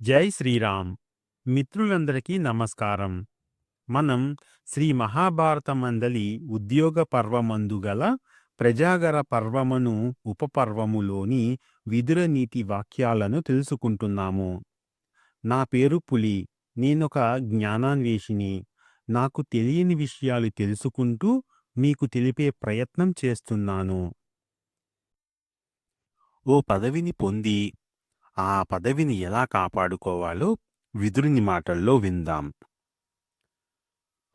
జై శ్రీరామ్. మిత్రులందరికీ నమస్కారం. మనం శ్రీ మహాభారతమందలి ఉద్యోగ పర్వమందు గల ప్రజాగర పర్వమును ఉపపర్వములోని విదుర నీతి వాక్యాలను తెలుసుకుంటున్నాము. నా పేరు పులి. నేనొక జ్ఞానాన్వేషిని. నాకు తెలియని విషయాలు తెలుసుకుంటూ మీకు తెలిపే ప్రయత్నం చేస్తున్నాను. ఓ పదవిని పొంది ఆ పదవిని ఎలా కాపాడుకోవాలో విదురుని మాటల్లో విందాం.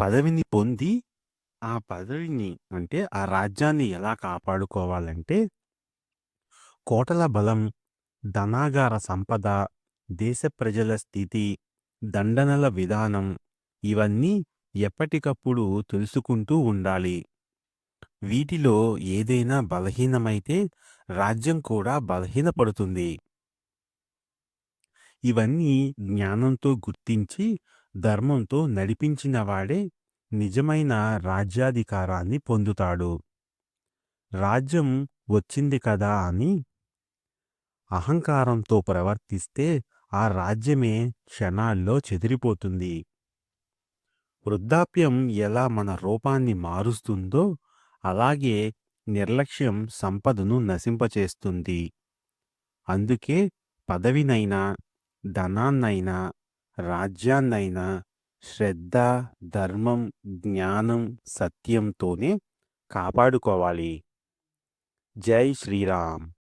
పదవిని పొంది ఆ పదవిని అంటే ఆ రాజ్యాన్ని ఎలా కాపాడుకోవాలంటే కోటల బలం, ధనాగార సంపద, దేశ ప్రజల స్థితి, దండనల విధానం ఇవన్నీ ఎప్పటికప్పుడు తెలుసుకుంటూ ఉండాలి. వీటిలో ఏదైనా బలహీనమైతే రాజ్యం కూడా బలహీనపడుతుంది. ఇవన్నీ జ్ఞానంతో గుర్తించి ధర్మంతో నడిపించినవాడే నిజమైన రాజ్యాధికారాన్ని పొందుతాడు. రాజ్యం వచ్చింది కదా అని అహంకారంతో ప్రవర్తిస్తే ఆ రాజ్యమే క్షణాల్లో చెదిరిపోతుంది. వృద్ధాప్యం ఎలా మన రూపాన్ని మారుస్తుందో అలాగే నిర్లక్ష్యం సంపదను నశింపచేస్తుంది. అందుకే పదవినైనా ధనాన్నైనా రాజ్యాన్నైనా శ్రద్ధ, ధర్మం, జ్ఞానం, సత్యంతోనే కాపాడుకోవాలి. జై శ్రీరామ్.